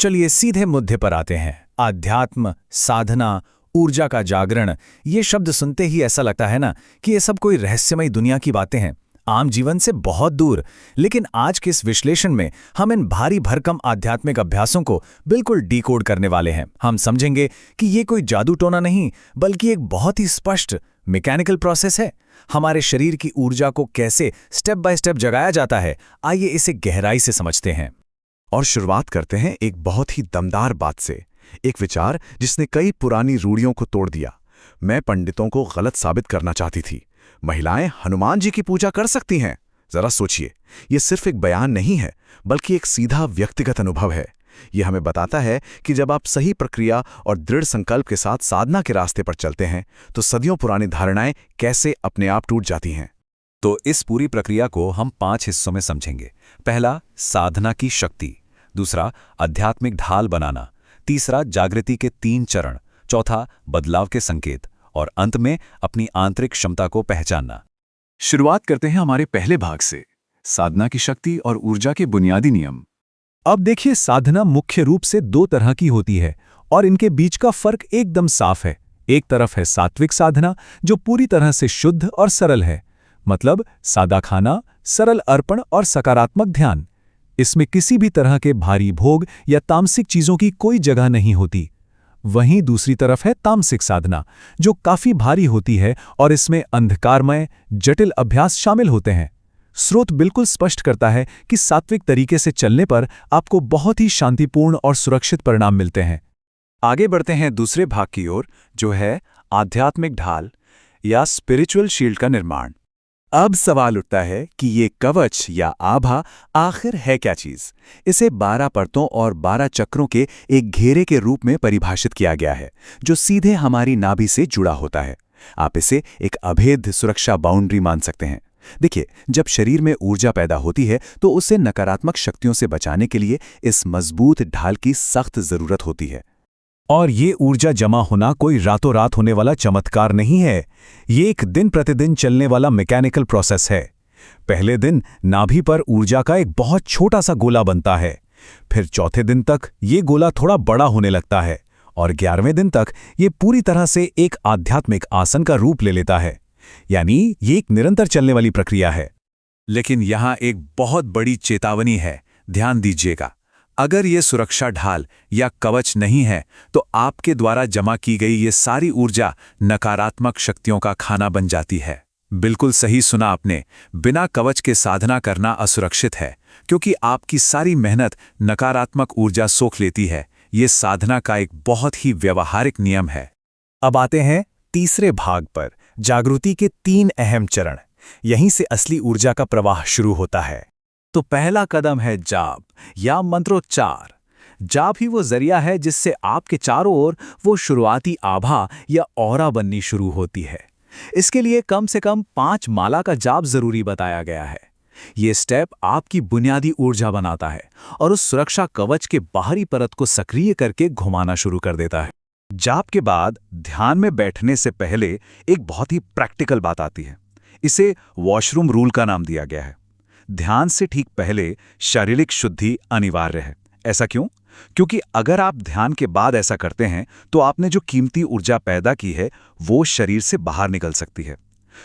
चलिए सीधे मुद्दे पर आते हैं। आध्यात्म, साधना, ऊर्जा का जागरण, ये शब्द सुनते ही ऐसा लगता है ना कि ये सब कोई रहस्यमय दुनिया की बातें हैं, आम जीवन से बहुत दूर। लेकिन आज के इस विश्लेषण में हम इन भारी भरकम आध्यात्मिक अभ्यासों को बिल्कुल डिकोड करने वाले हैं। हम समझेंगे कि ये कोई जादू टोना नहीं, बल्कि एक बहुत ही स्पष्ट मैकेनिकल प्रोसेस है। हमारे शरीर की ऊर्जा को कैसे स्टेप बाय स्टेप जगाया जाता है, आइए इसे गहराई से समझते हैं। और शुरुआत करते हैं एक बहुत ही दमदार बात से, एक विचार जिसने कई पुरानी रूढ़ियों को तोड़ दिया। मैं पंडितों को गलत साबित करना चाहती थी। महिलाएं हनुमान जी की पूजा कर सकती हैं। जरा सोचिए, ये सिर्फ एक बयान नहीं है, बल्कि एक सीधा व्यक्तिगत अनुभव है। यह हमें बताता है कि जब आप सही प्रक्रिया और दृढ़ संकल्प के साथ साधना के रास्ते पर चलते हैं, तो सदियों पुरानी धारणाएं कैसे अपने आप टूट जाती हैं। तो इस पूरी प्रक्रिया को हम 5 हिस्सों में समझेंगे। पहला, साधना की शक्ति। दूसरा, आध्यात्मिक ढाल बनाना। तीसरा, जागृति के 3 चरण। चौथा, बदलाव के संकेत। और अंत में अपनी आंतरिक क्षमता को पहचानना। शुरुआत करते हैं हमारे पहले भाग से, साधना की शक्ति और ऊर्जा के बुनियादी नियम। अब देखिए, साधना मुख्य रूप से 2 तरह की होती है और इनके बीच का फर्क एकदम साफ है। एक तरफ है सात्विक साधना, जो पूरी तरह से शुद्ध और सरल है, मतलब सादा खाना, सरल अर्पण और सकारात्मक ध्यान। इसमें किसी भी तरह के भारी भोग या तामसिक चीजों की कोई जगह नहीं होती। वहीं दूसरी तरफ है तामसिक साधना, जो काफी भारी होती है और इसमें अंधकारमय, जटिल अभ्यास शामिल होते हैं। स्रोत बिल्कुल स्पष्ट करता है कि सात्विक तरीके से चलने पर आपको बहुत ही शांतिपूर्ण और सुरक्षित परिणाम मिलते हैं। आगे बढ़ते हैं दूसरे भाग की ओर, जो है आध्यात्मिक ढाल या स्पिरिचुअल शील्ड का निर्माण। अब सवाल उठता है कि ये कवच या आभा आखिर है क्या चीज। इसे 12 परतों और 12 चक्रों के एक घेरे के रूप में परिभाषित किया गया है, जो सीधे हमारी नाभि से जुड़ा होता है। आप इसे एक अभेद्य सुरक्षा बाउंड्री मान सकते हैं। देखिए, जब शरीर में ऊर्जा पैदा होती है तो उसे नकारात्मक शक्तियों से बचाने के लिए इस मजबूत ढाल की सख्त जरूरत होती है। और ये ऊर्जा जमा होना कोई रातों रात होने वाला चमत्कार नहीं है। ये एक दिन प्रतिदिन चलने वाला मैकेनिकल प्रोसेस है। पहले दिन नाभि पर ऊर्जा का एक बहुत छोटा सा गोला बनता है। फिर चौथे दिन तक ये गोला थोड़ा बड़ा होने लगता है और 11वें दिन तक ये पूरी तरह से एक आध्यात्मिक आसन का रूप ले लेता है। यानी ये एक निरंतर चलने वाली प्रक्रिया है। लेकिन यहाँ एक बहुत बड़ी चेतावनी है, ध्यान दीजिएगा। अगर ये सुरक्षा ढाल या कवच नहीं है, तो आपके द्वारा जमा की गई ये सारी ऊर्जा नकारात्मक शक्तियों का खाना बन जाती है। बिल्कुल सही सुना आपने। बिना कवच के साधना करना असुरक्षित है, क्योंकि आपकी सारी मेहनत नकारात्मक ऊर्जा सोख लेती है। ये साधना का एक बहुत ही व्यावहारिक नियम है। अब आते हैं तीसरे भाग पर, जागृति के 3 अहम चरण। यहीं से असली ऊर्जा का प्रवाह शुरू होता है। तो पहला कदम है जाप या मंत्रोच्चार। जाप ही वो जरिया है जिससे आपके चारों ओर वो शुरुआती आभा या ऑरा बननी शुरू होती है। इसके लिए कम से कम 5 माला का जाप जरूरी बताया गया है। ये स्टेप आपकी बुनियादी ऊर्जा बनाता है और उस सुरक्षा कवच के बाहरी परत को सक्रिय करके घुमाना शुरू कर देता है। जाप के बाद ध्यान में बैठने से पहले एक बहुत ही प्रैक्टिकल बात आती है। इसे वॉशरूम रूल का नाम दिया गया है। ध्यान से ठीक पहले शारीरिक शुद्धि अनिवार्य है। ऐसा क्यों? क्योंकि अगर आप ध्यान के बाद ऐसा करते हैं तो आपने जो कीमती ऊर्जा पैदा की है वो शरीर से बाहर निकल सकती है।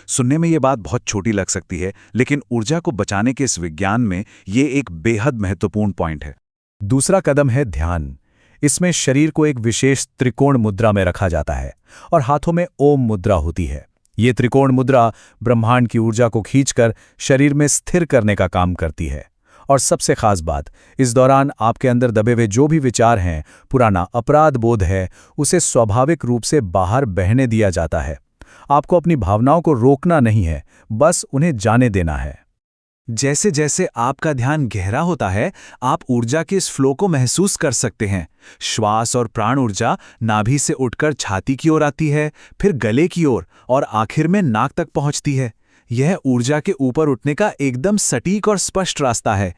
सुनने में ये बात बहुत छोटी लग सकती है, लेकिन ऊर्जा को बचाने के इस विज्ञान में ये एक बेहद महत्वपूर्ण पॉइंट है। दूसरा कदम है ध्यान। इसमें शरीर को एक विशेष त्रिकोण मुद्रा में रखा जाता है और हाथों में ओम मुद्रा होती है। ये त्रिकोण मुद्रा ब्रह्मांड की ऊर्जा को खींचकर शरीर में स्थिर करने का काम करती है। और सबसे खास बात, इस दौरान आपके अंदर दबे हुए जो भी विचार हैं, पुराना अपराध बोध है, उसे स्वाभाविक रूप से बाहर बहने दिया जाता है। आपको अपनी भावनाओं को रोकना नहीं है, बस उन्हें जाने देना है। जैसे जैसे आपका ध्यान गहरा होता है, आप ऊर्जा के इस फ्लो को महसूस कर सकते हैं। श्वास और प्राण ऊर्जा नाभि से उठकर छाती की ओर आती है, फिर गले की ओर और आखिर में नाक तक पहुंचती है। यह ऊर्जा के ऊपर उठने का एकदम सटीक और स्पष्ट रास्ता है।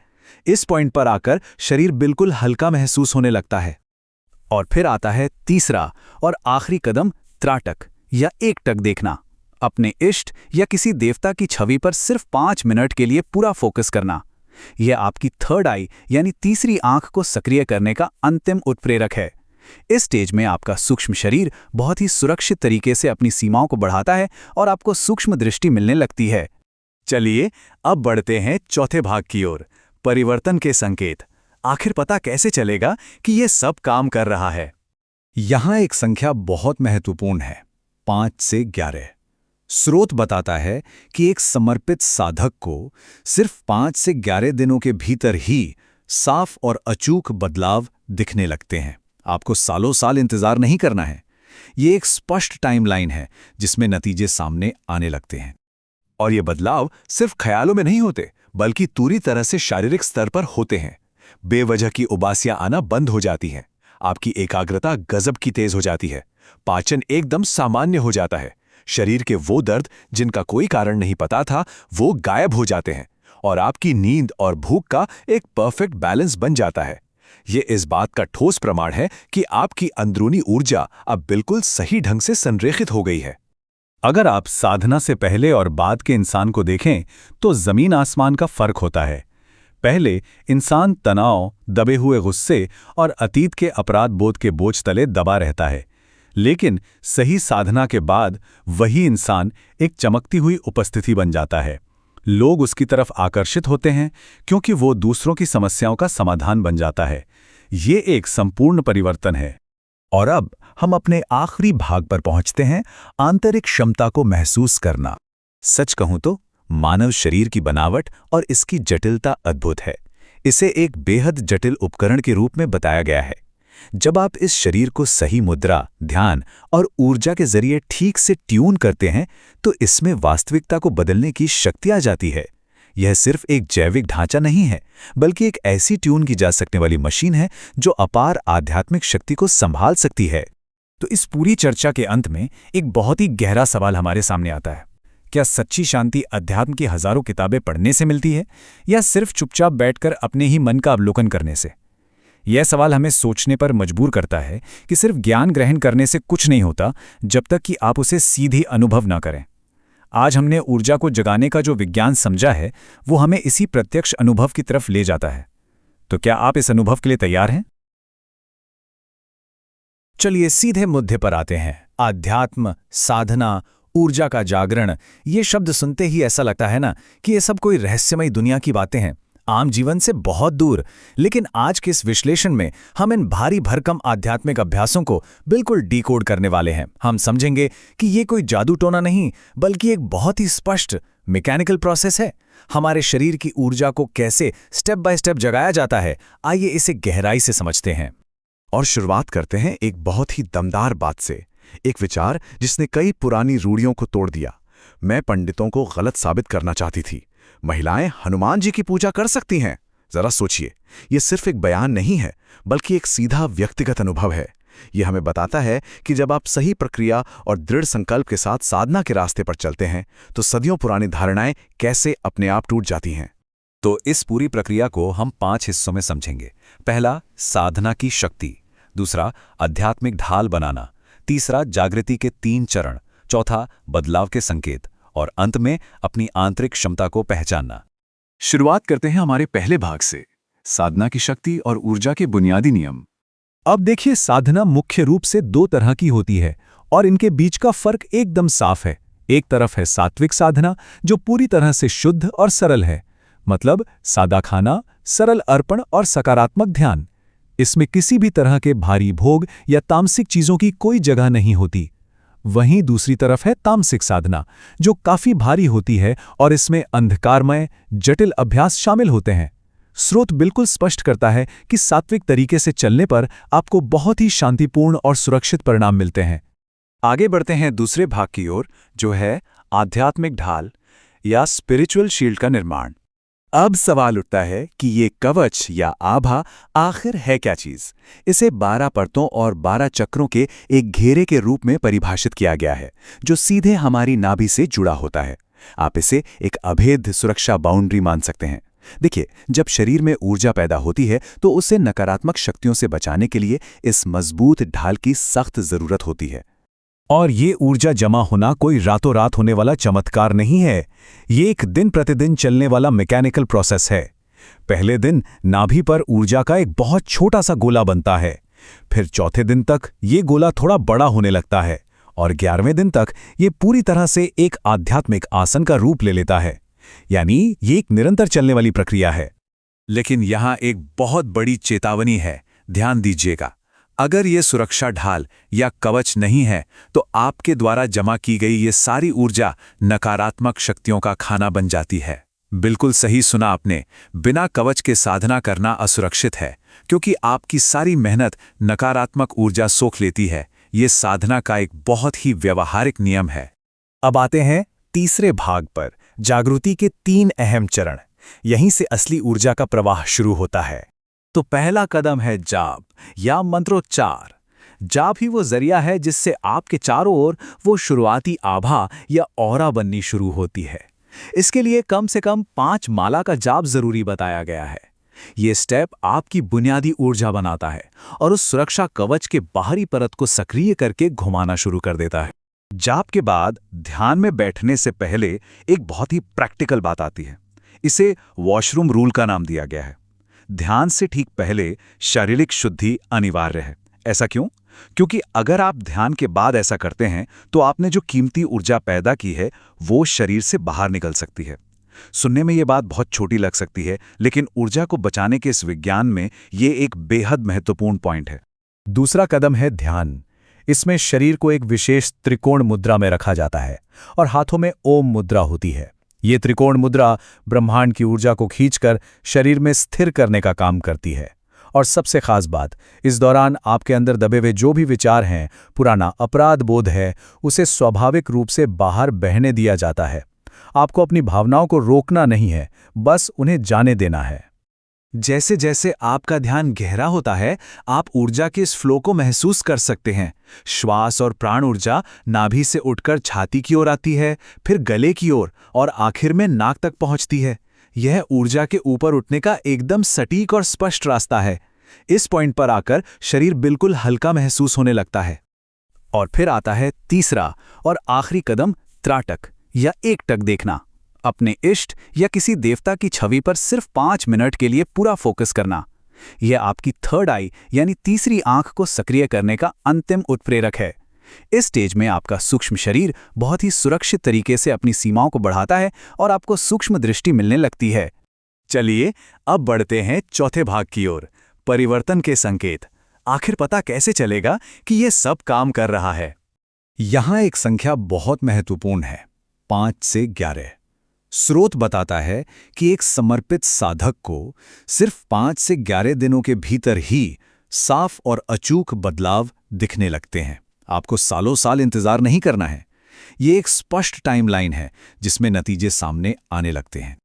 इस पॉइंट पर आकर शरीर बिल्कुल हल्का महसूस होने लगता है। और फिर आता है तीसरा और आखिरी कदम, त्राटक या एकटक देखना। अपने इष्ट या किसी देवता की छवि पर सिर्फ 5 मिनट के लिए पूरा फोकस करना। यह आपकी थर्ड आई यानी तीसरी आंख को सक्रिय करने का अंतिम उत्प्रेरक है। इस स्टेज में आपका सूक्ष्म शरीर बहुत ही सुरक्षित तरीके से अपनी सीमाओं को बढ़ाता है और आपको सूक्ष्म दृष्टि मिलने लगती है। चलिए अब बढ़ते हैं चौथे भाग की ओर, परिवर्तन के संकेत। आखिर पता कैसे चलेगा कि यह सब काम कर रहा है? यहां एक संख्या बहुत महत्वपूर्ण है, 5 से 11। स्रोत बताता है कि एक समर्पित साधक को सिर्फ 5 से 11 दिनों के भीतर ही साफ और अचूक बदलाव दिखने लगते हैं। आपको सालों साल इंतजार नहीं करना है। ये एक स्पष्ट टाइमलाइन है जिसमें नतीजे सामने आने लगते हैं। और ये बदलाव सिर्फ ख्यालों में नहीं होते, बल्कि पूरी तरह से शारीरिक स्तर पर होते हैं। बेवजह की उबासियां आना बंद हो जाती हैं। आपकी एकाग्रता गजब की तेज हो जाती है। पाचन एकदम सामान्य हो जाता है। शरीर के वो दर्द जिनका कोई कारण नहीं पता था, वो गायब हो जाते हैं। और आपकी नींद और भूख का एक परफेक्ट बैलेंस बन जाता है। ये इस बात का ठोस प्रमाण है कि आपकी अंदरूनी ऊर्जा अब बिल्कुल सही ढंग से संरेखित हो गई है। अगर आप साधना से पहले और बाद के इंसान को देखें तो जमीन आसमान का फर्क होता है। पहले इंसान तनाव, दबे हुए गुस्से और अतीत के अपराध बोध के बोझ तले दबा रहता है। लेकिन सही साधना के बाद वही इंसान एक चमकती हुई उपस्थिति बन जाता है। लोग उसकी तरफ आकर्षित होते हैं क्योंकि वो दूसरों की समस्याओं का समाधान बन जाता है। ये एक संपूर्ण परिवर्तन है। और अब हम अपने आखिरी भाग पर पहुंचते हैं, आंतरिक क्षमता को महसूस करना। सच कहूं तो मानव शरीर की बनावट और इसकी जटिलता अद्भुत है। इसे एक बेहद जटिल उपकरण के रूप में बताया गया है। जब आप इस शरीर को सही मुद्रा, ध्यान और ऊर्जा के जरिए ठीक से ट्यून करते हैं तो इसमें वास्तविकता को बदलने की शक्ति आ जाती है। यह सिर्फ एक जैविक ढांचा नहीं है, बल्कि एक ऐसी ट्यून की जा सकने वाली मशीन है जो अपार आध्यात्मिक शक्ति को संभाल सकती है। तो इस पूरी चर्चा के अंत में एक बहुत ही गहरा सवाल हमारे सामने आता है। क्या सच्ची शांति अध्यात्म की हजारों किताबें पढ़ने से मिलती है या सिर्फ चुपचाप बैठकर अपने ही मन का अवलोकन करने से? यह सवाल हमें सोचने पर मजबूर करता है कि सिर्फ ज्ञान ग्रहण करने से कुछ नहीं होता जब तक कि आप उसे सीधे अनुभव ना करें। आज हमने ऊर्जा को जगाने का जो विज्ञान समझा है वो हमें इसी प्रत्यक्ष अनुभव की तरफ ले जाता है। तो क्या आप इस अनुभव के लिए तैयार हैं? चलिए सीधे मुद्दे पर आते हैं। आध्यात्म, साधना, ऊर्जा का जागरण, ये शब्द सुनते ही ऐसा लगता है ना कि ये सब कोई रहस्यमय दुनिया की बातें हैं, आम जीवन से बहुत दूर। लेकिन आज के इस विश्लेषण में हम इन भारी भरकम आध्यात्मिक अभ्यासों को बिल्कुल डीकोड करने वाले हैं। हम समझेंगे कि ये कोई जादू टोना नहीं, बल्कि एक बहुत ही स्पष्ट मैकेनिकल प्रोसेस है। हमारे शरीर की ऊर्जा को कैसे स्टेप बाय स्टेप जगाया जाता है, आइए इसे गहराई से समझते हैं। और शुरुआत करते हैं एक बहुत ही दमदार बात से, एक विचार जिसने कई पुरानी रूढ़ियों को तोड़ दिया। मैं पंडितों को गलत साबित करना चाहती थी। महिलाएं हनुमान जी की पूजा कर सकती हैं। जरा सोचिए, यह सिर्फ एक बयान नहीं है, बल्कि एक सीधा व्यक्तिगत अनुभव है। यह हमें बताता है कि जब आप सही प्रक्रिया और दृढ़ संकल्प के साथ साधना के रास्ते पर चलते हैं तो सदियों पुरानी धारणाएं कैसे अपने आप टूट जाती हैं। तो इस पूरी प्रक्रिया को हम 5 हिस्सों में समझेंगे। पहला, साधना की शक्ति। दूसरा, आध्यात्मिक ढाल बनाना। तीसरा, जागृति के 3 चरण। चौथा, बदलाव के संकेत। और अंत में अपनी आंतरिक क्षमता को पहचानना। शुरुआत करते हैं हमारे पहले भाग से, साधना की शक्ति और ऊर्जा के बुनियादी नियम। अब देखिए, साधना मुख्य रूप से 2 तरह की होती है और इनके बीच का फर्क एकदम साफ है। एक तरफ है सात्विक साधना, जो पूरी तरह से शुद्ध और सरल है, मतलब सादा खाना, सरल अर्पण और सकारात्मक ध्यान। इसमें किसी भी तरह के भारी भोग या तामसिक चीजों की कोई जगह नहीं होती। वहीं दूसरी तरफ है तामसिक साधना, जो काफी भारी होती है और इसमें अंधकारमय, जटिल अभ्यास शामिल होते हैं। स्रोत बिल्कुल स्पष्ट करता है कि सात्विक तरीके से चलने पर आपको बहुत ही शांतिपूर्ण और सुरक्षित परिणाम मिलते हैं। आगे बढ़ते हैं दूसरे भाग की ओर, जो है आध्यात्मिक ढाल या स्पिरिचुअल शील्ड का निर्माण। अब सवाल उठता है कि ये कवच या आभा आखिर है क्या चीज? इसे 12 परतों और 12 चक्रों के एक घेरे के रूप में परिभाषित किया गया है, जो सीधे हमारी नाभि से जुड़ा होता है। आप इसे एक अभेद्य सुरक्षा बाउंड्री मान सकते हैं। देखिए, जब शरीर में ऊर्जा पैदा होती है तो उसे नकारात्मक शक्तियों से बचाने के लिए इस मजबूत ढाल की सख्त जरूरत होती है। और ये ऊर्जा जमा होना कोई रातों रात होने वाला चमत्कार नहीं है। ये एक दिन प्रतिदिन चलने वाला मैकेनिकल प्रोसेस है। पहले दिन नाभि पर ऊर्जा का एक बहुत छोटा सा गोला बनता है, फिर चौथे दिन तक ये गोला थोड़ा बड़ा होने लगता है और 11वें दिन तक ये पूरी तरह से एक आध्यात्मिक आसन का रूप ले लेता है। यानी ये एक निरंतर चलने वाली प्रक्रिया है। लेकिन यहाँ एक बहुत बड़ी चेतावनी है, ध्यान दीजिएगा। अगर ये सुरक्षा ढाल या कवच नहीं है तो आपके द्वारा जमा की गई ये सारी ऊर्जा नकारात्मक शक्तियों का खाना बन जाती है। बिल्कुल सही सुना आपने, बिना कवच के साधना करना असुरक्षित है, क्योंकि आपकी सारी मेहनत नकारात्मक ऊर्जा सोख लेती है। ये साधना का एक बहुत ही व्यवहारिक नियम है। अब आते हैं तीसरे भाग पर, जागृति के 3 अहम चरण। यहीं से असली ऊर्जा का प्रवाह शुरू होता है। तो पहला कदम है जाप या मंत्रोच्चार। जाप ही वो जरिया है जिससे आपके चारों ओर वो शुरुआती आभा या ऑरा बननी शुरू होती है। इसके लिए कम से कम 5 माला का जाप जरूरी बताया गया है। ये स्टेप आपकी बुनियादी ऊर्जा बनाता है और उस सुरक्षा कवच के बाहरी परत को सक्रिय करके घुमाना शुरू कर देता है। जाप के बाद ध्यान में बैठने से पहले एक बहुत ही प्रैक्टिकल बात आती है। इसे वॉशरूम रूल का नाम दिया गया है। ध्यान से ठीक पहले शारीरिक शुद्धि अनिवार्य है। ऐसा क्यों? क्योंकि अगर आप ध्यान के बाद ऐसा करते हैं तो आपने जो कीमती ऊर्जा पैदा की है वो शरीर से बाहर निकल सकती है। सुनने में ये बात बहुत छोटी लग सकती है, लेकिन ऊर्जा को बचाने के इस विज्ञान में ये एक बेहद महत्वपूर्ण पॉइंट है। दूसरा कदम है ध्यान। इसमें शरीर को एक विशेष त्रिकोण मुद्रा में रखा जाता है और हाथों में ओम मुद्रा होती है। ये त्रिकोण मुद्रा ब्रह्मांड की ऊर्जा को खींचकर शरीर में स्थिर करने का काम करती है। और सबसे खास बात, इस दौरान आपके अंदर दबे हुए जो भी विचार हैं, पुराना अपराध बोध है, उसे स्वाभाविक रूप से बाहर बहने दिया जाता है। आपको अपनी भावनाओं को रोकना नहीं है, बस उन्हें जाने देना है। जैसे जैसे आपका ध्यान गहरा होता है, आप ऊर्जा के इस फ्लो को महसूस कर सकते हैं। श्वास और प्राण ऊर्जा नाभि से उठकर छाती की ओर आती है, फिर गले की ओर और आखिर में नाक तक पहुंचती है। यह ऊर्जा के ऊपर उठने का एकदम सटीक और स्पष्ट रास्ता है। इस पॉइंट पर आकर शरीर बिल्कुल हल्का महसूस होने लगता है। और फिर आता है तीसरा और आखिरी कदम, त्राटक या एकटक देखना। अपने इष्ट या किसी देवता की छवि पर सिर्फ 5 मिनट के लिए पूरा फोकस करना। यह आपकी थर्ड आई यानी तीसरी आंख को सक्रिय करने का अंतिम उत्प्रेरक है। इस स्टेज में आपका सूक्ष्म शरीर बहुत ही सुरक्षित तरीके से अपनी सीमाओं को बढ़ाता है और आपको सूक्ष्म दृष्टि मिलने लगती है। चलिए अब बढ़ते हैं चौथे भाग की ओर, परिवर्तन के संकेत। आखिर पता कैसे चलेगा कि यह सब काम कर रहा है? यहां एक संख्या बहुत महत्वपूर्ण है, 5 से 11। स्रोत बताता है कि एक समर्पित साधक को सिर्फ 5 से 11 दिनों के भीतर ही साफ और अचूक बदलाव दिखने लगते हैं। आपको सालों साल इंतजार नहीं करना है। ये एक स्पष्ट टाइमलाइन है जिसमें नतीजे सामने आने लगते हैं।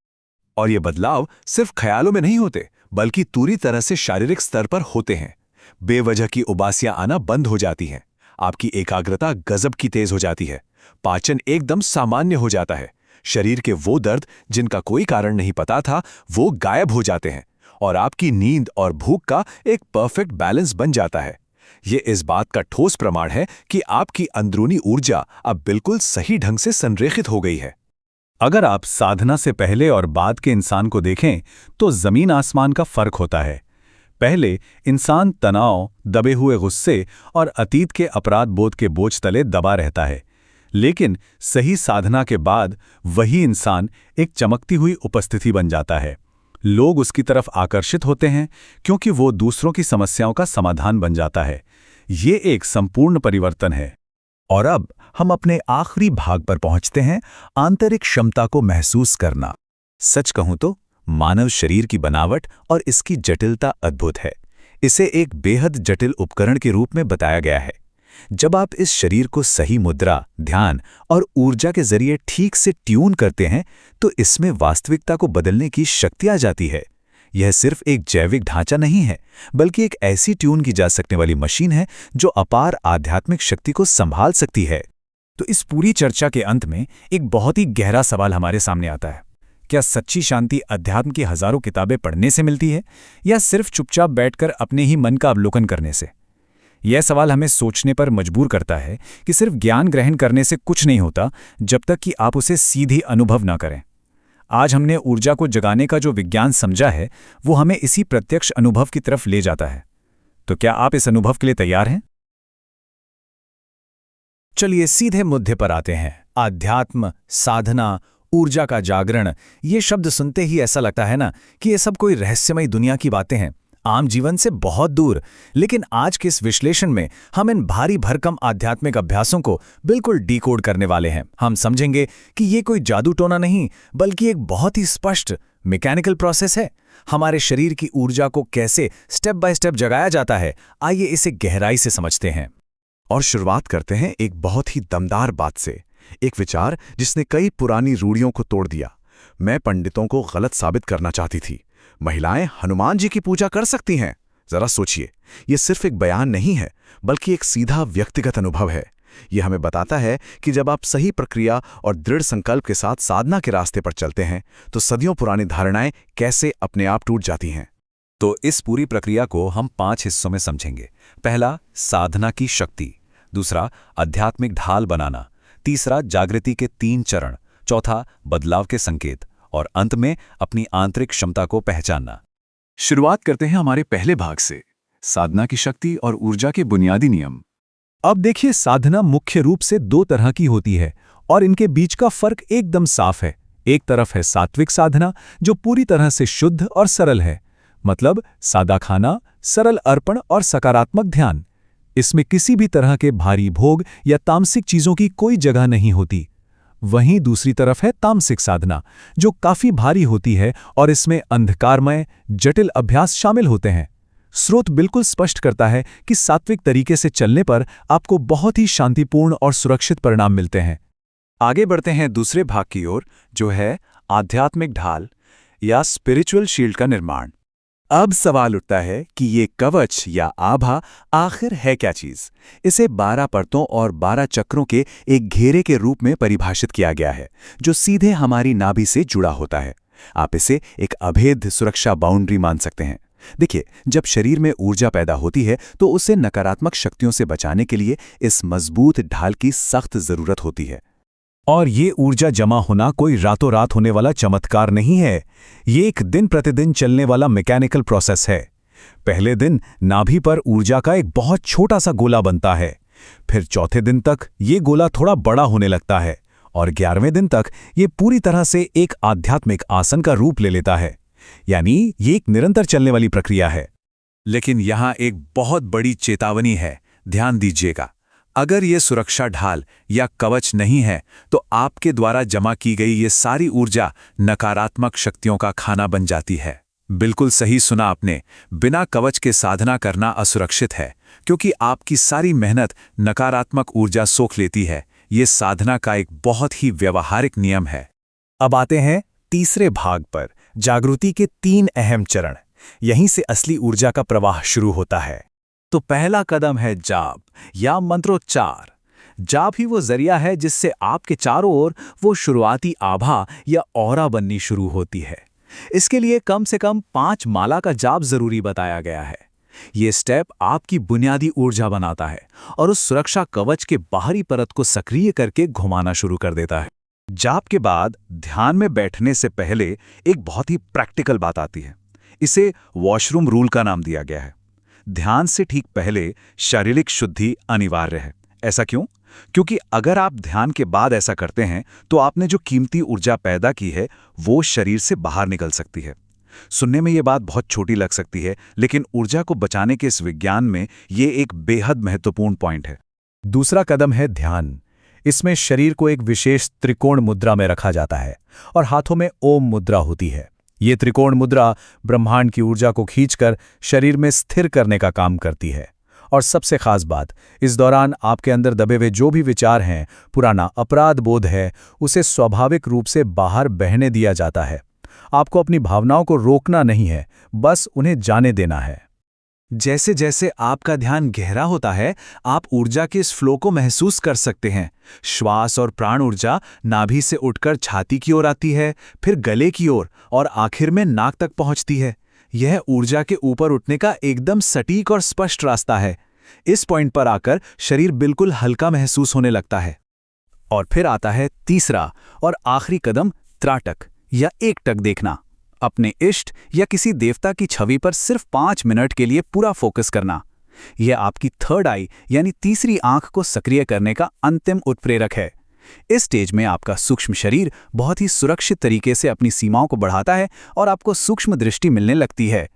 और ये बदलाव सिर्फ ख्यालों में नहीं होते, बल्कि पूरी तरह से शारीरिक स्तर पर होते हैं। बेवजह की उबासियां आना बंद हो जाती हैं। आपकी एकाग्रता गजब की तेज हो जाती है। पाचन एकदम सामान्य हो जाता है। शरीर के वो दर्द जिनका कोई कारण नहीं पता था, वो गायब हो जाते हैं और आपकी नींद और भूख का एक परफेक्ट बैलेंस बन जाता है। ये इस बात का ठोस प्रमाण है कि आपकी अंदरूनी ऊर्जा अब बिल्कुल सही ढंग से संरेखित हो गई है। अगर आप साधना से पहले और बाद के इंसान को देखें तो जमीन आसमान का फर्क होता है। पहले इंसान तनाव, दबे हुए गुस्से और अतीत के अपराध बोध के बोझ तले दबा रहता है, लेकिन सही साधना के बाद वही इंसान एक चमकती हुई उपस्थिति बन जाता है। लोग उसकी तरफ आकर्षित होते हैं क्योंकि वो दूसरों की समस्याओं का समाधान बन जाता है। ये एक संपूर्ण परिवर्तन है। और अब हम अपने आखिरी भाग पर पहुंचते हैं, आंतरिक क्षमता को महसूस करना। सच कहूं तो मानव शरीर की बनावट और इसकी जटिलता अद्भुत है। इसे एक बेहद जटिल उपकरण के रूप में बताया गया है। जब आप इस शरीर को सही मुद्रा, ध्यान और ऊर्जा के जरिए ठीक से ट्यून करते हैं तो इसमें वास्तविकता को बदलने की शक्ति आ जाती है। यह सिर्फ एक जैविक ढांचा नहीं है, बल्कि एक ऐसी ट्यून की जा सकने वाली मशीन है जो अपार आध्यात्मिक शक्ति को संभाल सकती है। तो इस पूरी चर्चा के अंत में एक बहुत ही गहरा सवाल हमारे सामने आता है। क्या सच्ची शांति अध्यात्म की हजारों किताबें पढ़ने से मिलती है या सिर्फ चुपचाप बैठकर अपने ही मन का अवलोकन करने से? यह सवाल हमें सोचने पर मजबूर करता है कि सिर्फ ज्ञान ग्रहण करने से कुछ नहीं होता जब तक कि आप उसे सीधे अनुभव न करें। आज हमने ऊर्जा को जगाने का जो विज्ञान समझा है वो हमें इसी प्रत्यक्ष अनुभव की तरफ ले जाता है। तो क्या आप इस अनुभव के लिए तैयार हैं? चलिए सीधे मुद्दे पर आते हैं। आध्यात्म, साधना, ऊर्जा का जागरण, ये शब्द सुनते ही ऐसा लगता है ना कि ये सब कोई रहस्यमय दुनिया की बातें हैं, आम जीवन से बहुत दूर। लेकिन आज के इस विश्लेषण में हम इन भारी भरकम आध्यात्मिक अभ्यासों को बिल्कुल डीकोड करने वाले हैं। हम समझेंगे कि ये कोई जादू टोना नहीं, बल्कि एक बहुत ही स्पष्ट मैकेनिकल प्रोसेस है। हमारे शरीर की ऊर्जा को कैसे स्टेप बाय स्टेप जगाया जाता है, आइए इसे गहराई से समझते हैं। और शुरुआत करते हैं एक बहुत ही दमदार बात से, एक विचार जिसने कई पुरानी रूढ़ियों को तोड़ दिया। मैं पंडितों को गलत साबित करना चाहती थी। महिलाएं हनुमान जी की पूजा कर सकती हैं। जरा सोचिए, ये सिर्फ एक बयान नहीं है, बल्कि एक सीधा व्यक्तिगत अनुभव है। ये हमें बताता है कि जब आप सही प्रक्रिया और दृढ़ संकल्प के साथ साधना के रास्ते पर चलते हैं, तो सदियों पुरानी धारणाएं कैसे अपने आप टूट जाती हैं। तो इस पूरी प्रक्रिया को हम 5 हिस्सों में समझेंगे। पहला, साधना की शक्ति। दूसरा, आध्यात्मिक ढाल बनाना। तीसरा, जागृति के 3 चरण। चौथा, बदलाव के संकेत। और अंत में अपनी आंतरिक क्षमता को पहचानना। शुरुआत करते हैं हमारे पहले भाग से, साधना की शक्ति और ऊर्जा के बुनियादी नियम। अब देखिए, साधना मुख्य रूप से 2 तरह की होती है और इनके बीच का फर्क एकदम साफ है। एक तरफ है सात्विक साधना, जो पूरी तरह से शुद्ध और सरल है, मतलब सादा खाना, सरल अर्पण और सकारात्मक ध्यान। इसमें किसी भी तरह के भारी भोग या तामसिक चीजों की कोई जगह नहीं होती। वहीं दूसरी तरफ है तामसिक साधना, जो काफी भारी होती है और इसमें अंधकारमय, जटिल अभ्यास शामिल होते हैं। स्रोत बिल्कुल स्पष्ट करता है कि सात्विक तरीके से चलने पर आपको बहुत ही शांतिपूर्ण और सुरक्षित परिणाम मिलते हैं। आगे बढ़ते हैं दूसरे भाग की ओर, जो है आध्यात्मिक ढाल या स्पिरिचुअल शील्ड का निर्माण। अब सवाल उठता है कि ये कवच या आभा आखिर है क्या चीज। इसे 12 परतों और 12 चक्रों के एक घेरे के रूप में परिभाषित किया गया है, जो सीधे हमारी नाभि से जुड़ा होता है। आप इसे एक अभेद्य सुरक्षा बाउंड्री मान सकते हैं। देखिए, जब शरीर में ऊर्जा पैदा होती है तो उसे नकारात्मक शक्तियों से बचाने के लिए इस मजबूत ढाल की सख्त जरूरत होती है। और ये ऊर्जा जमा होना कोई रातों रात होने वाला चमत्कार नहीं है। ये एक दिन प्रतिदिन चलने वाला मैकेनिकल प्रोसेस है। पहले दिन नाभि पर ऊर्जा का एक बहुत छोटा सा गोला बनता है। फिर चौथे दिन तक ये गोला थोड़ा बड़ा होने लगता है और 11वें दिन तक ये पूरी तरह से एक आध्यात्मिक आसन का रूप ले लेता है। यानी ये एक निरंतर चलने वाली प्रक्रिया है। लेकिन यहां एक बहुत बड़ी चेतावनी है, ध्यान दीजिएगा। अगर ये सुरक्षा ढाल या कवच नहीं है तो आपके द्वारा जमा की गई ये सारी ऊर्जा नकारात्मक शक्तियों का खाना बन जाती है। बिल्कुल सही सुना आपने। बिना कवच के साधना करना असुरक्षित है, क्योंकि आपकी सारी मेहनत नकारात्मक ऊर्जा सोख लेती है। ये साधना का एक बहुत ही व्यावहारिक नियम है। अब आते हैं तीसरे भाग पर, जागृति के 3 अहम चरण। यहीं से असली ऊर्जा का प्रवाह शुरू होता है। तो पहला कदम है जाप या मंत्रोच्चार। जाप ही वो जरिया है जिससे आपके चारों ओर वो शुरुआती आभा या ऑरा बननी शुरू होती है। इसके लिए कम से कम 5 माला का जाप जरूरी बताया गया है। ये स्टेप आपकी बुनियादी ऊर्जा बनाता है और उस सुरक्षा कवच के बाहरी परत को सक्रिय करके घुमाना शुरू कर देता है। जाप के बाद ध्यान में बैठने से पहले एक बहुत ही प्रैक्टिकल बात आती है। इसे वॉशरूम रूल का नाम दिया गया है। ध्यान से ठीक पहले शारीरिक शुद्धि अनिवार्य है। ऐसा क्यों? क्योंकि अगर आप ध्यान के बाद ऐसा करते हैं तो आपने जो कीमती ऊर्जा पैदा की है वो शरीर से बाहर निकल सकती है। सुनने में ये बात बहुत छोटी लग सकती है, लेकिन ऊर्जा को बचाने के इस विज्ञान में ये एक बेहद महत्वपूर्ण पॉइंट है। दूसरा कदम है ध्यान। इसमें शरीर को एक विशेष त्रिकोण मुद्रा में रखा जाता है और हाथों में ओम मुद्रा होती है। ये त्रिकोण मुद्रा ब्रह्मांड की ऊर्जा को खींचकर शरीर में स्थिर करने का काम करती है। और सबसे खास बात, इस दौरान आपके अंदर दबे हुए जो भी विचार हैं, पुराना अपराध बोध है, उसे स्वाभाविक रूप से बाहर बहने दिया जाता है। आपको अपनी भावनाओं को रोकना नहीं है, बस उन्हें जाने देना है। जैसे जैसे आपका ध्यान गहरा होता है, आप ऊर्जा के इस फ्लो को महसूस कर सकते हैं। श्वास और प्राण ऊर्जा नाभि से उठकर छाती की ओर आती है, फिर गले की ओर और आखिर में नाक तक पहुंचती है। यह ऊर्जा के ऊपर उठने का एकदम सटीक और स्पष्ट रास्ता है। इस पॉइंट पर आकर शरीर बिल्कुल हल्का महसूस होने लगता है। और फिर आता है तीसरा और आखिरी कदम, त्राटक या एकटक देखना, अपने इष्ट या किसी देवता की छवि पर सिर्फ 5 मिनट के लिए पूरा फोकस करना, यह आपकी थर्ड आई यानी तीसरी आंख को सक्रिय करने का अंतिम उत्प्रेरक है। इस स्टेज में आपका सूक्ष्म शरीर बहुत ही सुरक्षित तरीके से अपनी सीमाओं को बढ़ाता है और आपको सूक्ष्म दृष्टि मिलने लगती है।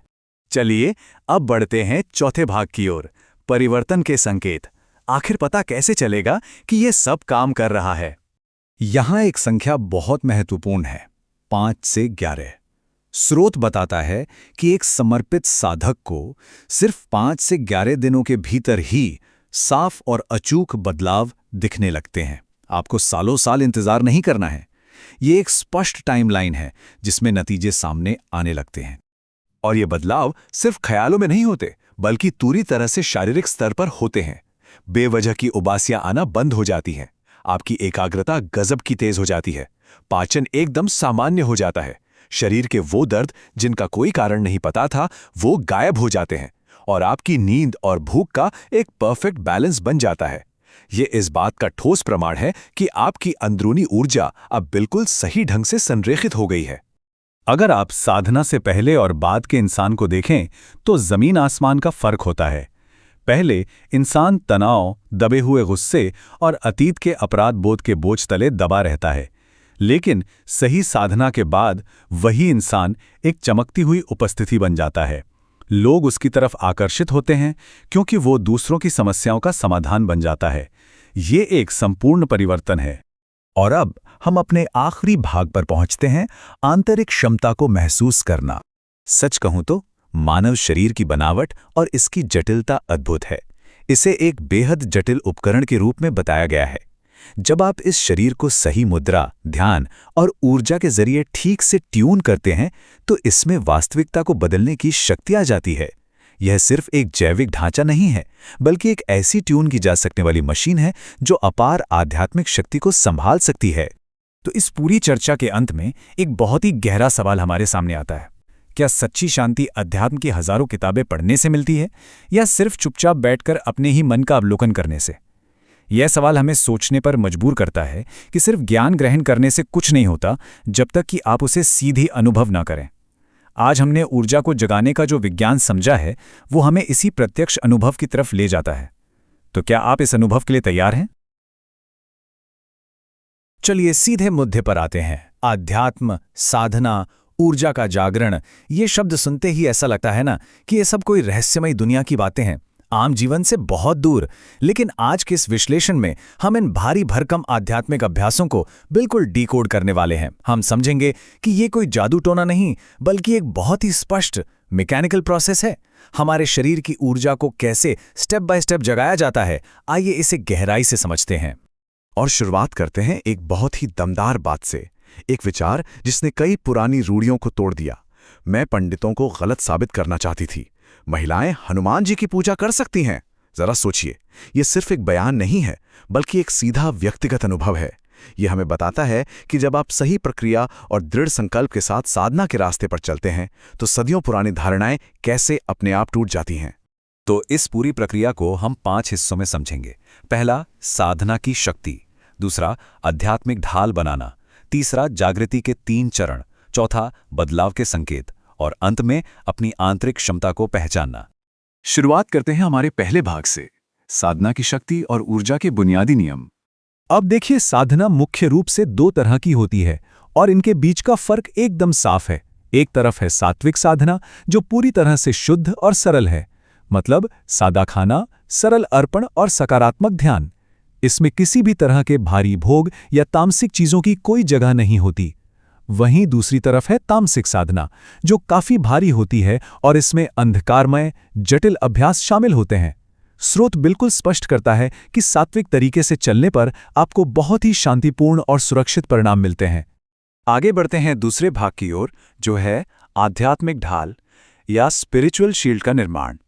चलिए अब बढ़ते हैं चौथे भाग की ओर, परिवर्तन के संकेत। आखिर पता कैसे चलेगा कि ये सब काम कर रहा है? यहां एक संख्या बहुत महत्वपूर्ण है, 5 से 11। स्रोत बताता है कि एक समर्पित साधक को सिर्फ 5 से 11 दिनों के भीतर ही साफ और अचूक बदलाव दिखने लगते हैं। आपको सालों साल इंतजार नहीं करना है। ये एक स्पष्ट टाइमलाइन है जिसमें नतीजे सामने आने लगते हैं। और ये बदलाव सिर्फ ख्यालों में नहीं होते, बल्कि पूरी तरह से शारीरिक स्तर पर होते हैं। बेवजह की उबासियां आना बंद हो जाती हैं, आपकी एकाग्रता गजब की तेज हो जाती है, पाचन एकदम सामान्य हो जाता है, शरीर के वो दर्द जिनका कोई कारण नहीं पता था वो गायब हो जाते हैं, और आपकी नींद और भूख का एक परफेक्ट बैलेंस बन जाता है। ये इस बात का ठोस प्रमाण है कि आपकी अंदरूनी ऊर्जा अब बिल्कुल सही ढंग से संरेखित हो गई है। अगर आप साधना से पहले और बाद के इंसान को देखें तो जमीन आसमान का फर्क होता है। पहले इंसान तनाव, दबे हुए गुस्से और अतीत के अपराध बोध के बोझ तले दबा रहता है, लेकिन सही साधना के बाद वही इंसान एक चमकती हुई उपस्थिति बन जाता है। लोग उसकी तरफ आकर्षित होते हैं क्योंकि वो दूसरों की समस्याओं का समाधान बन जाता है। ये एक संपूर्ण परिवर्तन है। और अब हम अपने आखिरी भाग पर पहुंचते हैं, आंतरिक क्षमता को महसूस करना। सच कहूं तो मानव शरीर की बनावट और इसकी जटिलता अद्भुत है। इसे एक बेहद जटिल उपकरण के रूप में बताया गया है। जब आप इस शरीर को सही मुद्रा, ध्यान और ऊर्जा के जरिए ठीक से ट्यून करते हैं तो इसमें वास्तविकता को बदलने की शक्ति आ जाती है। यह सिर्फ एक जैविक ढांचा नहीं है, बल्कि एक ऐसी ट्यून की जा सकने वाली मशीन है जो अपार आध्यात्मिक शक्ति को संभाल सकती है। तो इस पूरी चर्चा के अंत में एक बहुत ही गहरा सवाल हमारे सामने आता है। क्या सच्ची शांति अध्यात्म की हजारों किताबें पढ़ने से मिलती है या सिर्फ चुपचाप बैठकर अपने ही मन का अवलोकन करने से? यह सवाल हमें सोचने पर मजबूर करता है कि सिर्फ ज्ञान ग्रहण करने से कुछ नहीं होता जब तक कि आप उसे सीधे अनुभव ना करें। आज हमने ऊर्जा को जगाने का जो विज्ञान समझा है वो हमें इसी प्रत्यक्ष अनुभव की तरफ ले जाता है। तो क्या आप इस अनुभव के लिए तैयार हैं? चलिए सीधे मुद्दे पर आते हैं। आध्यात्म, साधना, ऊर्जा का जागरण, ये शब्द सुनते ही ऐसा लगता है ना कि ये सब कोई रहस्यमयी दुनिया की बातें हैं, आम जीवन से बहुत दूर। लेकिन आज के इस विश्लेषण में हम इन भारी भरकम आध्यात्मिक अभ्यासों को बिल्कुल डिकोड करने वाले हैं। हम समझेंगे कि ये कोई जादू टोना नहीं, बल्कि एक बहुत ही स्पष्ट मैकेनिकल प्रोसेस है। हमारे शरीर की ऊर्जा को कैसे स्टेप बाय स्टेप जगाया जाता है, आइए इसे गहराई से समझते हैं। और शुरुआत करते हैं एक बहुत ही दमदार बात से, एक विचार जिसने कई पुरानी रूढ़ियों को तोड़ दिया। मैं पंडितों को गलत साबित करना चाहती थी। महिलाएं हनुमान जी की पूजा कर सकती हैं। जरा सोचिए, यह सिर्फ एक बयान नहीं है, बल्कि एक सीधा व्यक्तिगत अनुभव है। यह हमें बताता है कि जब आप सही प्रक्रिया और दृढ़ संकल्प के साथ साधना के रास्ते पर चलते हैं तो सदियों पुरानी धारणाएं कैसे अपने आप टूट जाती हैं। तो इस पूरी प्रक्रिया को हम 5 हिस्सों में समझेंगे। पहला, साधना की शक्ति। दूसरा, आध्यात्मिक ढाल बनाना। तीसरा, जागृति के 3 चरण। चौथा, बदलाव के संकेत। और अंत में अपनी आंतरिक क्षमता को पहचानना। शुरुआत करते हैं हमारे पहले भाग से, साधना की शक्ति और ऊर्जा के बुनियादी नियम। अब देखिए, साधना मुख्य रूप से 2 तरह की होती है और इनके बीच का फर्क एकदम साफ है। एक तरफ है सात्विक साधना जो पूरी तरह से शुद्ध और सरल है, मतलब सादा खाना, सरल अर्पण और सकारात्मक ध्यान। इसमें किसी भी तरह के भारी भोग या तामसिक चीजों की कोई जगह नहीं होती। वहीं दूसरी तरफ है तामसिक साधना जो काफी भारी होती है और इसमें अंधकारमय, जटिल अभ्यास शामिल होते हैं। स्रोत बिल्कुल स्पष्ट करता है कि सात्विक तरीके से चलने पर आपको बहुत ही शांतिपूर्ण और सुरक्षित परिणाम मिलते हैं। आगे बढ़ते हैं दूसरे भाग की ओर, जो है आध्यात्मिक ढाल या स्पिरिचुअल शील्ड का निर्माण।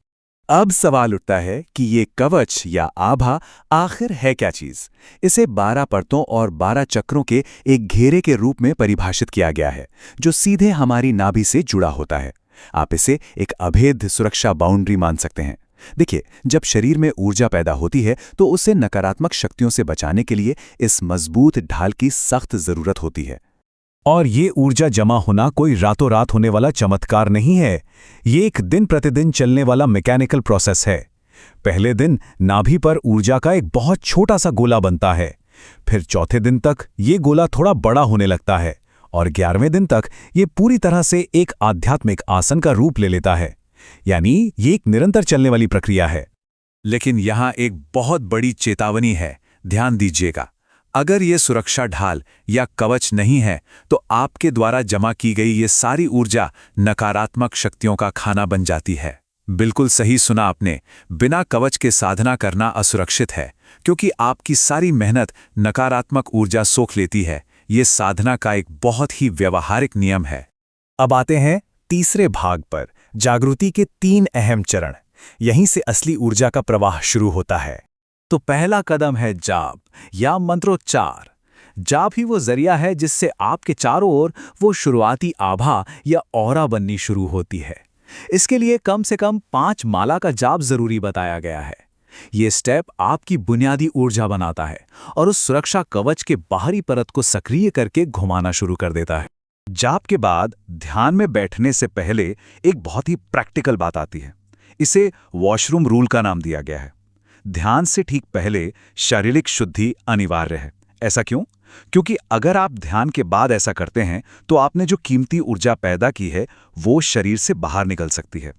अब सवाल उठता है कि ये कवच या आभा आखिर है क्या चीज? इसे 12 परतों और 12 चक्रों के एक घेरे के रूप में परिभाषित किया गया है जो सीधे हमारी नाभि से जुड़ा होता है। आप इसे एक अभेद्य सुरक्षा बाउंड्री मान सकते हैं। देखिए, जब शरीर में ऊर्जा पैदा होती है तो उसे नकारात्मक शक्तियों से बचाने के लिए इस मजबूत ढाल की सख्त जरूरत होती है। और ये ऊर्जा जमा होना कोई रातों रात होने वाला चमत्कार नहीं है। ये एक दिन प्रतिदिन चलने वाला मैकेनिकल प्रोसेस है। पहले दिन नाभि पर ऊर्जा का एक बहुत छोटा सा गोला बनता है, फिर चौथे दिन तक ये गोला थोड़ा बड़ा होने लगता है और 11वें दिन तक ये पूरी तरह से एक आध्यात्मिक आसन का रूप ले लेता है। यानी ये एक निरंतर चलने वाली प्रक्रिया है। लेकिन यहाँ एक बहुत बड़ी चेतावनी है, ध्यान दीजिएगा। अगर ये सुरक्षा ढाल या कवच नहीं है तो आपके द्वारा जमा की गई ये सारी ऊर्जा नकारात्मक शक्तियों का खाना बन जाती है। बिल्कुल सही सुना आपने, बिना कवच के साधना करना असुरक्षित है, क्योंकि आपकी सारी मेहनत नकारात्मक ऊर्जा सोख लेती है। ये साधना का एक बहुत ही व्यवहारिक नियम है। अब आते हैं तीसरे भाग पर, जागृति के 3 अहम चरण। यहीं से असली ऊर्जा का प्रवाह शुरू होता है। तो पहला कदम है जाप या मंत्रोच्चार। जाप ही वो जरिया है जिससे आपके चारों ओर वो शुरुआती आभा या ऑरा बननी शुरू होती है। इसके लिए कम से कम 5 माला का जाप जरूरी बताया गया है। ये स्टेप आपकी बुनियादी ऊर्जा बनाता है और उस सुरक्षा कवच के बाहरी परत को सक्रिय करके घुमाना शुरू कर देता है। जाप के बाद ध्यान में बैठने से पहले एक बहुत ही प्रैक्टिकल बात आती है। इसे वॉशरूम रूल का नाम दिया गया है। ध्यान से ठीक पहले शारीरिक शुद्धि अनिवार्य है। ऐसा क्यों? क्योंकि अगर आप ध्यान के बाद ऐसा करते हैं तो आपने जो कीमती ऊर्जा पैदा की है वो शरीर से बाहर निकल सकती है।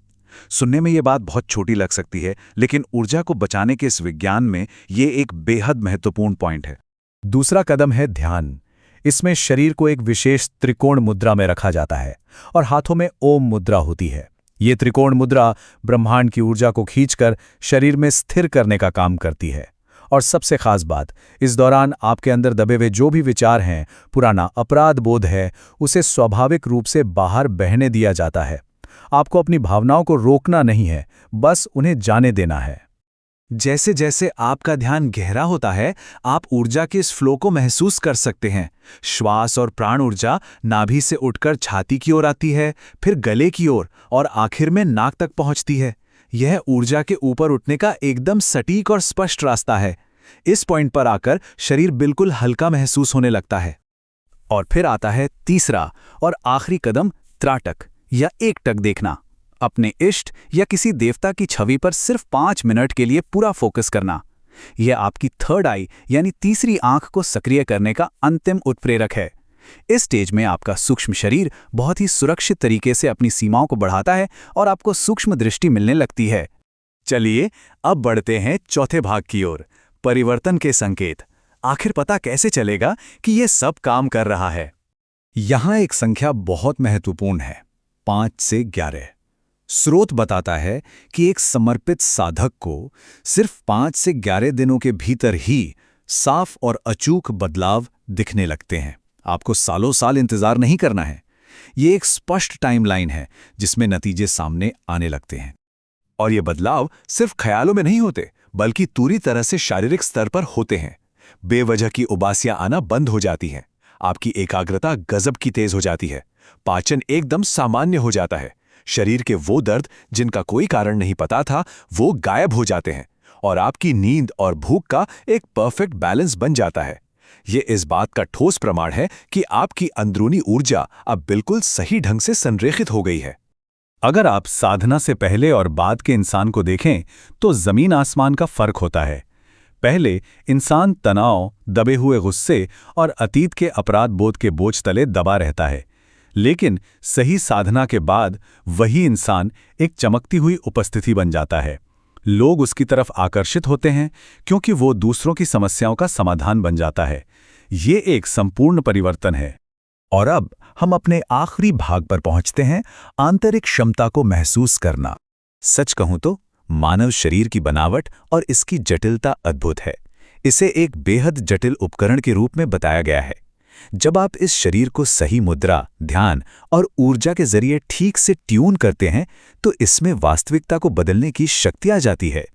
सुनने में ये बात बहुत छोटी लग सकती है, लेकिन ऊर्जा को बचाने के इस विज्ञान में ये एक बेहद महत्वपूर्ण पॉइंट है। दूसरा कदम है ध्यान। इसमें शरीर को एक विशेष त्रिकोण मुद्रा में रखा जाता है और हाथों में ओम मुद्रा होती है। ये त्रिकोण मुद्रा ब्रह्मांड की ऊर्जा को खींचकर शरीर में स्थिर करने का काम करती है। और सबसे खास बात, इस दौरान आपके अंदर दबे हुए जो भी विचार हैं, पुराना अपराध बोध है, उसे स्वाभाविक रूप से बाहर बहने दिया जाता है। आपको अपनी भावनाओं को रोकना नहीं है, बस उन्हें जाने देना है। जैसे जैसे आपका ध्यान गहरा होता है, आप ऊर्जा के इस फ्लो को महसूस कर सकते हैं। श्वास और प्राण ऊर्जा नाभि से उठकर छाती की ओर आती है, फिर गले की ओर और आखिर में नाक तक पहुंचती है। यह ऊर्जा के ऊपर उठने का एकदम सटीक और स्पष्ट रास्ता है। इस पॉइंट पर आकर शरीर बिल्कुल हल्का महसूस होने लगता है। और फिर आता है तीसरा और आखिरी कदम, त्राटक या एकटक देखना। अपने इष्ट या किसी देवता की छवि पर सिर्फ 5 मिनट के लिए पूरा फोकस करना। यह आपकी थर्ड आई यानी तीसरी आंख को सक्रिय करने का अंतिम उत्प्रेरक है। इस स्टेज में आपका सूक्ष्म शरीर बहुत ही सुरक्षित तरीके से अपनी सीमाओं को बढ़ाता है और आपको सूक्ष्म दृष्टि मिलने लगती है। चलिए अब बढ़ते हैं चौथे भाग की ओर, परिवर्तन के संकेत। आखिर पता कैसे चलेगा कि यह सब काम कर रहा है? यहां एक संख्या बहुत महत्वपूर्ण है, 5 से 11। स्रोत बताता है कि एक समर्पित साधक को सिर्फ 5 से 11 दिनों के भीतर ही साफ और अचूक बदलाव दिखने लगते हैं। आपको सालों साल इंतजार नहीं करना है। ये एक स्पष्ट टाइमलाइन है जिसमें नतीजे सामने आने लगते हैं। और ये बदलाव सिर्फ ख्यालों में नहीं होते, बल्कि पूरी तरह से शारीरिक स्तर पर होते हैं। बेवजह की उबासियां आना बंद हो जाती हैं। आपकी एकाग्रता गजब की तेज हो जाती है। पाचन एकदम सामान्य हो जाता है। शरीर के वो दर्द जिनका कोई कारण नहीं पता था, वो गायब हो जाते हैं और आपकी नींद और भूख का एक परफेक्ट बैलेंस बन जाता है। ये इस बात का ठोस प्रमाण है कि आपकी अंदरूनी ऊर्जा अब बिल्कुल सही ढंग से संरेखित हो गई है। अगर आप साधना से पहले और बाद के इंसान को देखें तो जमीन आसमान का फर्क होता है। पहले इंसान तनाव, दबे हुए गुस्से और अतीत के अपराध बोध के बोझ तले दबा रहता है, लेकिन सही साधना के बाद वही इंसान एक चमकती हुई उपस्थिति बन जाता है। लोग उसकी तरफ आकर्षित होते हैं क्योंकि वो दूसरों की समस्याओं का समाधान बन जाता है। ये एक संपूर्ण परिवर्तन है। और अब हम अपने आखिरी भाग पर पहुंचते हैं, आंतरिक क्षमता को महसूस करना। सच कहूं तो मानव शरीर की बनावट और इसकी जटिलता अद्भुत है। इसे एक बेहद जटिल उपकरण के रूप में बताया गया है। जब आप इस शरीर को सही मुद्रा, ध्यान और ऊर्जा के जरिए ठीक से ट्यून करते हैं तो इसमें वास्तविकता को बदलने की शक्ति आ जाती है।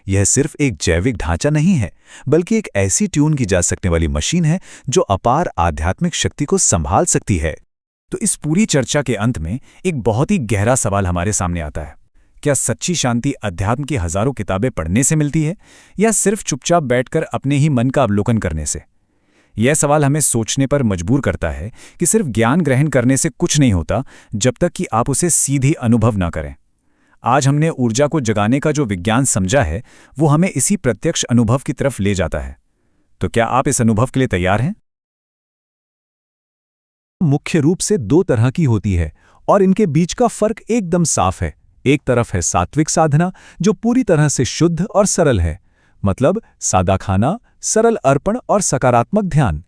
यह सिर्फ एक जैविक ढांचा नहीं है, बल्कि एक ऐसी ट्यून की जा सकने वाली मशीन है जो अपार आध्यात्मिक शक्ति को संभाल सकती है। तो इस पूरी चर्चा के अंत में एक बहुत ही गहरा सवाल हमारे सामने आता है। क्या सच्ची शांति अध्यात्म की हजारों किताबें पढ़ने से मिलती है या सिर्फ चुपचाप बैठकर अपने ही मन का अवलोकन करने से? यह सवाल हमें सोचने पर मजबूर करता है कि सिर्फ ज्ञान ग्रहण करने से कुछ नहीं होता जब तक कि आप उसे सीधे अनुभव ना करें। आज हमने ऊर्जा को जगाने का जो विज्ञान समझा है वो हमें इसी प्रत्यक्ष अनुभव की तरफ ले जाता है। तो क्या आप इस अनुभव के लिए तैयार हैं? मुख्य रूप से दो तरह की होती है और इनके बीच का फर्क एकदम साफ है। एक तरफ है सात्विक साधना जो पूरी तरह से शुद्ध और सरल है, मतलब सादा खाना, सरल अर्पण और सकारात्मक ध्यान।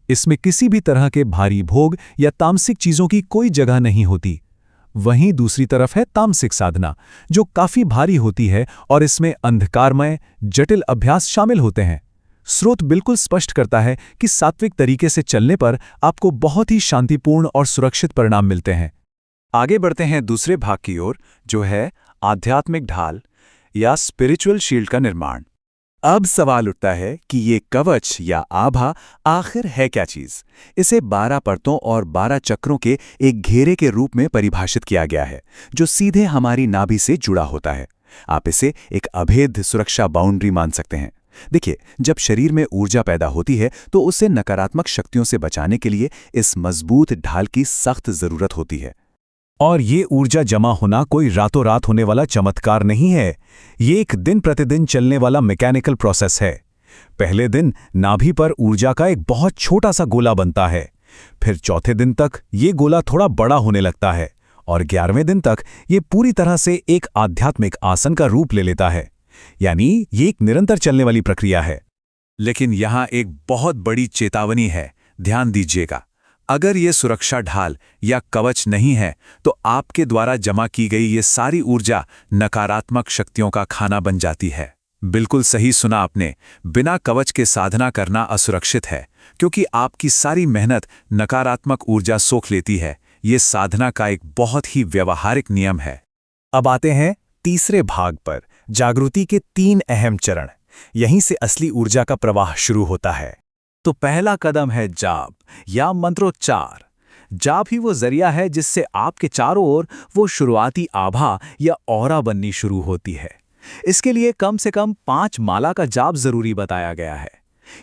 इसमें किसी भी तरह के भारी भोग या तामसिक चीजों की कोई जगह नहीं होती। वहीं दूसरी तरफ है तामसिक साधना जो काफी भारी होती है और इसमें अंधकारमय जटिल अभ्यास शामिल होते हैं। स्रोत बिल्कुल स्पष्ट करता है कि सात्विक तरीके से चलने पर आपको बहुत ही शांतिपूर्ण और सुरक्षित परिणाम मिलते हैं। आगे बढ़ते हैं दूसरे भाग की ओर, जो है आध्यात्मिक ढाल या स्पिरिचुअल शील्ड का निर्माण। अब सवाल उठता है कि ये कवच या आभा आखिर है क्या चीज? इसे 12 परतों और 12 चक्रों के एक घेरे के रूप में परिभाषित किया गया है, जो सीधे हमारी नाभि से जुड़ा होता है। आप इसे एक अभेद्य सुरक्षा बाउंड्री मान सकते हैं। देखिए, जब शरीर में ऊर्जा पैदा होती है तो उसे नकारात्मक शक्तियों से बचाने के लिए इस मजबूत ढाल की सख्त जरूरत होती है। और ये ऊर्जा जमा होना कोई रातों रात होने वाला चमत्कार नहीं है। ये एक दिन प्रतिदिन चलने वाला मैकेनिकल प्रोसेस है। पहले दिन नाभि पर ऊर्जा का एक बहुत छोटा सा गोला बनता है, फिर चौथे दिन तक ये गोला थोड़ा बड़ा होने लगता है और 11वें दिन तक ये पूरी तरह से एक आध्यात्मिक आसन का रूप ले लेता है। यानी ये एक निरंतर चलने वाली प्रक्रिया है। लेकिन यहाँ एक बहुत बड़ी चेतावनी है, ध्यान दीजिएगा। अगर ये सुरक्षा ढाल या कवच नहीं है तो आपके द्वारा जमा की गई ये सारी ऊर्जा नकारात्मक शक्तियों का खाना बन जाती है। बिल्कुल सही सुना आपने, बिना कवच के साधना करना असुरक्षित है, क्योंकि आपकी सारी मेहनत नकारात्मक ऊर्जा सोख लेती है। ये साधना का एक बहुत ही व्यावहारिक नियम है। अब आते हैं तीसरे भाग पर, जागृति के 3 अहम चरण। यहीं से असली ऊर्जा का प्रवाह शुरू होता है। तो पहला कदम है जाप या मंत्रोच्चार। जाप ही वो जरिया है जिससे आपके चारों ओर वो शुरुआती आभा या ऑरा बननी शुरू होती है। इसके लिए कम से कम 5 माला का जाप जरूरी बताया गया है।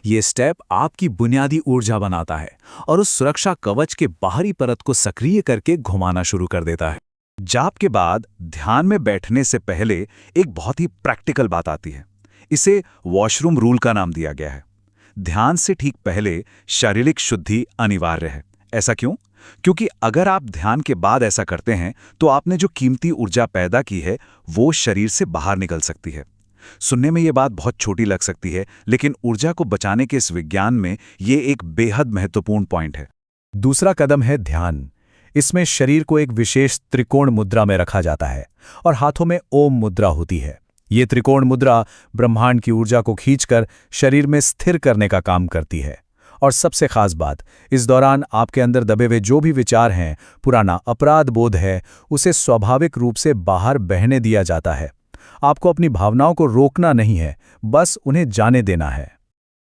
ये स्टेप आपकी बुनियादी ऊर्जा बनाता है और उस सुरक्षा कवच के बाहरी परत को सक्रिय करके घुमाना शुरू कर देता है। जाप के बाद ध्यान में बैठने से पहले एक बहुत ही प्रैक्टिकल बात आती है। इसे वॉशरूम रूल का नाम दिया गया है। ध्यान से ठीक पहले शारीरिक शुद्धि अनिवार्य है। ऐसा क्यों? क्योंकि अगर आप ध्यान के बाद ऐसा करते हैं तो आपने जो कीमती ऊर्जा पैदा की है वो शरीर से बाहर निकल सकती है। सुनने में ये बात बहुत छोटी लग सकती है, लेकिन ऊर्जा को बचाने के इस विज्ञान में ये एक बेहद महत्वपूर्ण पॉइंट है। दूसरा कदम है ध्यान। इसमें शरीर को एक विशेष त्रिकोण मुद्रा में रखा जाता है और हाथों में ओम मुद्रा होती है। ये त्रिकोण मुद्रा ब्रह्मांड की ऊर्जा को खींचकर शरीर में स्थिर करने का काम करती है। और सबसे खास बात, इस दौरान आपके अंदर दबे हुए जो भी विचार हैं, पुराना अपराध बोध है, उसे स्वाभाविक रूप से बाहर बहने दिया जाता है। आपको अपनी भावनाओं को रोकना नहीं है, बस उन्हें जाने देना है।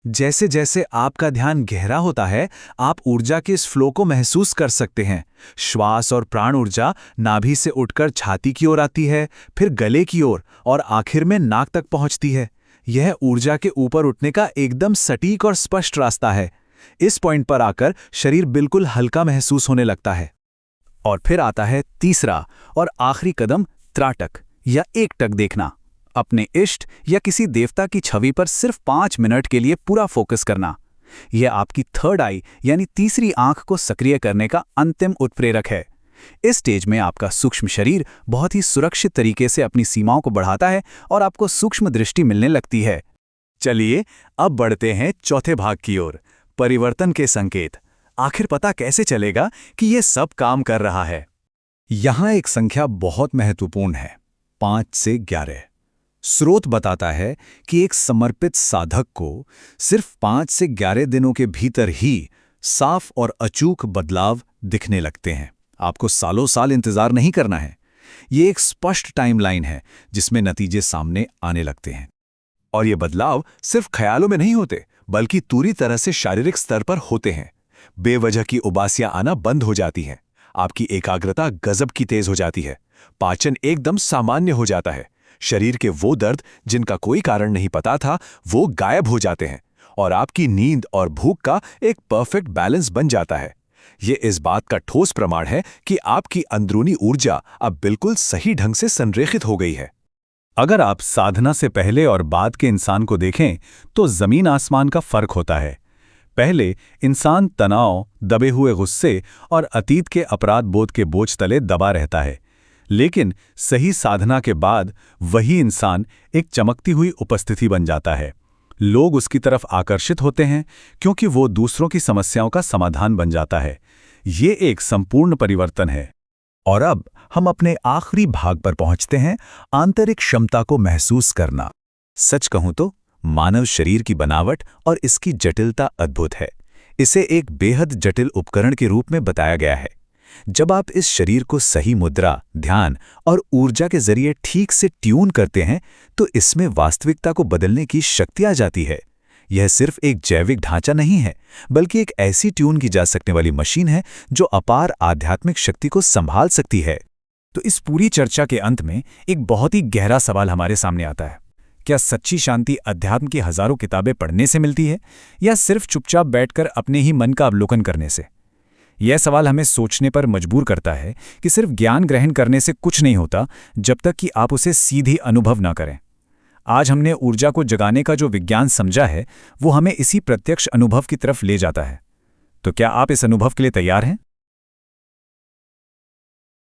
जैसे जैसे आपका ध्यान गहरा होता है, आप ऊर्जा के इस फ्लो को महसूस कर सकते हैं। श्वास और प्राण ऊर्जा नाभि से उठकर छाती की ओर आती है, फिर गले की ओर और आखिर में नाक तक पहुंचती है। यह ऊर्जा के ऊपर उठने का एकदम सटीक और स्पष्ट रास्ता है। इस पॉइंट पर आकर शरीर बिल्कुल हल्का महसूस होने लगता है। और फिर आता है तीसरा और आखिरी कदम, त्राटक या एकटक देखना। अपने इष्ट या किसी देवता की छवि पर सिर्फ 5 मिनट के लिए पूरा फोकस करना। यह आपकी थर्ड आई यानी तीसरी आंख को सक्रिय करने का अंतिम उत्प्रेरक है। इस स्टेज में आपका सूक्ष्म शरीर बहुत ही सुरक्षित तरीके से अपनी सीमाओं को बढ़ाता है और आपको सूक्ष्म दृष्टि मिलने लगती है। चलिए अब बढ़ते हैं चौथे भाग की ओर, परिवर्तन के संकेत। आखिर पता कैसे चलेगा कि यह सब काम कर रहा है? यहां एक संख्या बहुत महत्वपूर्ण है, 5 से 11। स्रोत बताता है कि एक समर्पित साधक को सिर्फ 5 से 11 दिनों के भीतर ही साफ और अचूक बदलाव दिखने लगते हैं। आपको सालों साल इंतजार नहीं करना है। ये एक स्पष्ट टाइमलाइन है जिसमें नतीजे सामने आने लगते हैं। और ये बदलाव सिर्फ ख्यालों में नहीं होते, बल्कि पूरी तरह से शारीरिक स्तर पर होते हैं। बेवजह की उबासियां आना बंद हो जाती हैं। आपकी एकाग्रता गजब की तेज हो जाती है। पाचन एकदम सामान्य हो जाता है। शरीर के वो दर्द जिनका कोई कारण नहीं पता था, वो गायब हो जाते हैं। और आपकी नींद और भूख का एक परफेक्ट बैलेंस बन जाता है। ये इस बात का ठोस प्रमाण है कि आपकी अंदरूनी ऊर्जा अब बिल्कुल सही ढंग से संरेखित हो गई है। अगर आप साधना से पहले और बाद के इंसान को देखें तो जमीन आसमान का फर्क होता है। पहले इंसान तनाव, दबे हुए गुस्से और अतीत के अपराध बोध के बोझ तले दबा रहता है, लेकिन सही साधना के बाद वही इंसान एक चमकती हुई उपस्थिति बन जाता है। लोग उसकी तरफ आकर्षित होते हैं क्योंकि वो दूसरों की समस्याओं का समाधान बन जाता है। ये एक संपूर्ण परिवर्तन है। और अब हम अपने आखिरी भाग पर पहुंचते हैं, आंतरिक क्षमता को महसूस करना। सच कहूं तो मानव शरीर की बनावट और इसकी जटिलता अद्भुत है। इसे एक बेहद जटिल उपकरण के रूप में बताया गया है। जब आप इस शरीर को सही मुद्रा, ध्यान और ऊर्जा के जरिए ठीक से ट्यून करते हैं तो इसमें वास्तविकता को बदलने की शक्ति आ जाती है। यह सिर्फ एक जैविक ढांचा नहीं है, बल्कि एक ऐसी ट्यून की जा सकने वाली मशीन है जो अपार आध्यात्मिक शक्ति को संभाल सकती है। तो इस पूरी चर्चा के अंत में एक बहुत ही गहरा सवाल हमारे सामने आता है। क्या सच्ची शांति अध्यात्म की हजारों किताबें पढ़ने से मिलती है या सिर्फ चुपचाप बैठकर अपने ही मन का अवलोकन करने से? यह सवाल हमें सोचने पर मजबूर करता है कि सिर्फ ज्ञान ग्रहण करने से कुछ नहीं होता जब तक कि आप उसे सीधे अनुभव ना करें। आज हमने ऊर्जा को जगाने का जो विज्ञान समझा है वो हमें इसी प्रत्यक्ष अनुभव की तरफ ले जाता है। तो क्या आप इस अनुभव के लिए तैयार हैं?